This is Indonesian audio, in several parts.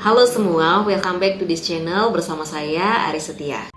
Halo semua, welcome back to this channel bersama saya Aris Setia.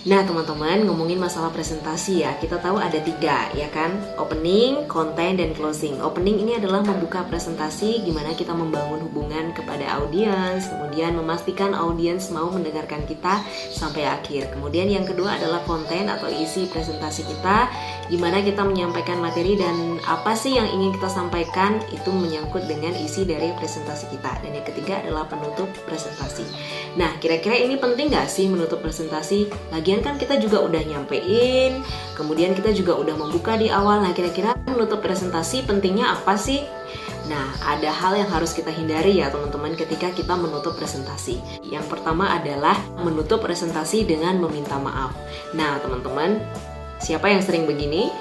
Nah teman-teman, ngomongin masalah presentasi ya, kita tahu ada 3 ya kan, opening, content, dan closing. Opening ini adalah membuka presentasi, gimana kita membangun hubungan kepada audiens, kemudian memastikan audiens mau mendengarkan kita sampai akhir. Kemudian yang kedua adalah content atau isi presentasi kita, gimana kita menyampaikan materi dan apa sih yang ingin kita sampaikan, itu menyangkut dengan isi dari presentasi kita. Dan yang ketiga adalah penutup presentasi. Nah kira-kira ini penting gak sih menutup presentasi? Lagian kan kita juga udah nyampein, kemudian kita juga udah membuka di awal. Nah kira-kira menutup presentasi pentingnya apa sih? Nah ada hal yang harus kita hindari ya teman-teman ketika kita menutup presentasi. Yang pertama adalah menutup presentasi dengan meminta maaf. Nah teman-teman, siapa yang sering begini?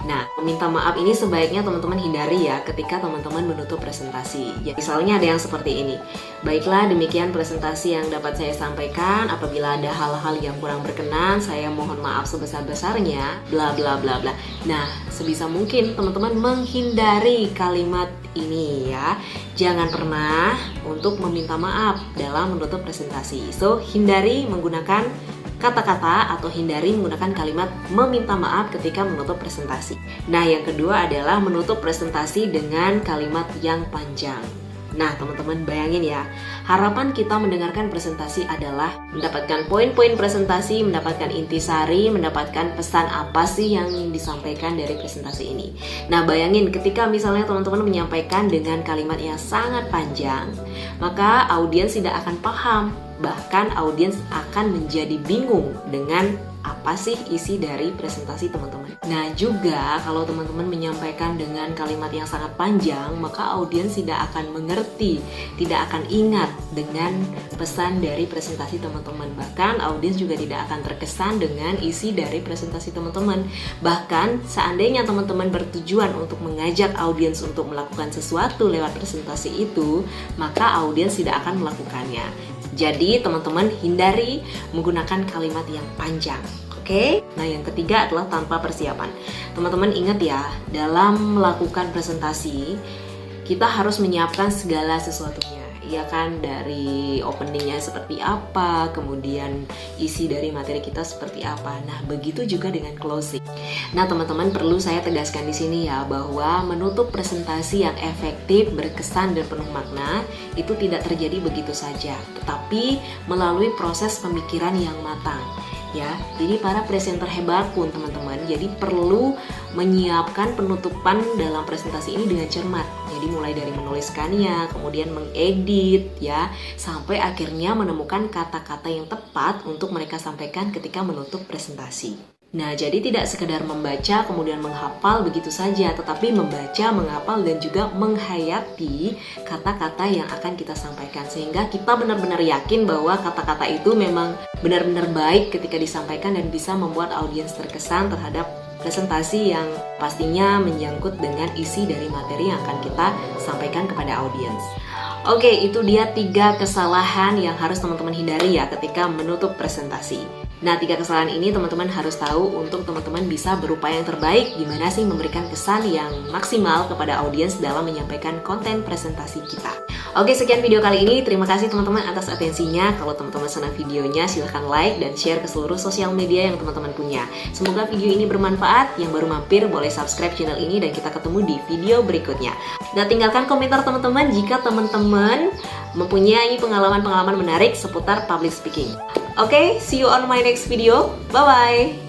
Nah, meminta maaf ini sebaiknya teman-teman hindari ya ketika teman-teman menutup presentasi. Ya, misalnya ada yang seperti ini. Baiklah, demikian presentasi yang dapat saya sampaikan. Apabila ada hal-hal yang kurang berkenan, saya mohon maaf sebesar-besarnya, bla bla bla bla. Nah, sebisa mungkin teman-teman menghindari kalimat ini ya. Jangan pernah untuk meminta maaf dalam menutup presentasi. So, hindari menggunakan kata-kata atau hindari menggunakan kalimat meminta maaf ketika menutup presentasi. Nah, yang kedua adalah menutup presentasi dengan kalimat yang panjang. Nah, teman-teman bayangin ya, harapan kita mendengarkan presentasi adalah mendapatkan poin-poin presentasi, mendapatkan intisari, mendapatkan pesan apa sih yang disampaikan dari presentasi ini. Nah, bayangin ketika misalnya teman-teman menyampaikan dengan kalimat yang sangat panjang, maka audiens tidak akan paham. Bahkan audiens akan menjadi bingung dengan apa sih isi dari presentasi teman-teman. Nah juga kalau teman-teman menyampaikan dengan kalimat yang sangat panjang, maka audiens tidak akan mengerti, tidak akan ingat dengan pesan dari presentasi teman-teman. Bahkan audiens juga tidak akan terkesan dengan isi dari presentasi teman-teman. Bahkan seandainya teman-teman bertujuan untuk mengajak audiens untuk melakukan sesuatu lewat presentasi itu, maka audiens tidak akan melakukannya. Jadi teman-teman hindari menggunakan kalimat yang panjang. Oke? Nah yang ketiga adalah tanpa persiapan. Teman-teman ingat ya, dalam melakukan presentasi kita harus menyiapkan segala sesuatunya. Ya kan, dari openingnya seperti apa, kemudian isi dari materi kita seperti apa. Nah begitu juga dengan closing. Nah teman-teman, perlu saya tegaskan di sini ya, bahwa menutup presentasi yang efektif, berkesan dan penuh makna itu tidak terjadi begitu saja, tetapi melalui proses pemikiran yang matang. Ya, jadi para presenter hebat pun teman-teman, jadi perlu menyiapkan penutupan dalam presentasi ini dengan cermat. Jadi mulai dari menuliskannya, kemudian mengedit ya, sampai akhirnya menemukan kata-kata yang tepat untuk mereka sampaikan ketika menutup presentasi. Nah, jadi tidak sekedar membaca kemudian menghafal begitu saja, tetapi membaca, menghafal, dan juga menghayati kata-kata yang akan kita sampaikan. Sehingga kita benar-benar yakin bahwa kata-kata itu memang benar-benar baik ketika disampaikan dan bisa membuat audiens terkesan terhadap presentasi yang pastinya menyangkut dengan isi dari materi yang akan kita sampaikan kepada audiens. Oke, itu dia 3 kesalahan yang harus teman-teman hindari ya ketika menutup presentasi. Nah 3 kesalahan ini teman-teman harus tahu untuk teman-teman bisa berupaya yang terbaik gimana sih memberikan kesan yang maksimal kepada audiens dalam menyampaikan konten presentasi kita. Oke, sekian video kali ini. Terima kasih teman-teman atas atensinya. Kalau teman-teman senang videonya, silahkan like dan share ke seluruh sosial media yang teman-teman punya. Semoga video ini bermanfaat. Yang baru mampir boleh subscribe channel ini dan kita ketemu di video berikutnya. Dan tinggalkan komentar teman-teman jika teman-teman mempunyai pengalaman-pengalaman menarik seputar public speaking. Oke, see you on my next video. Bye-bye.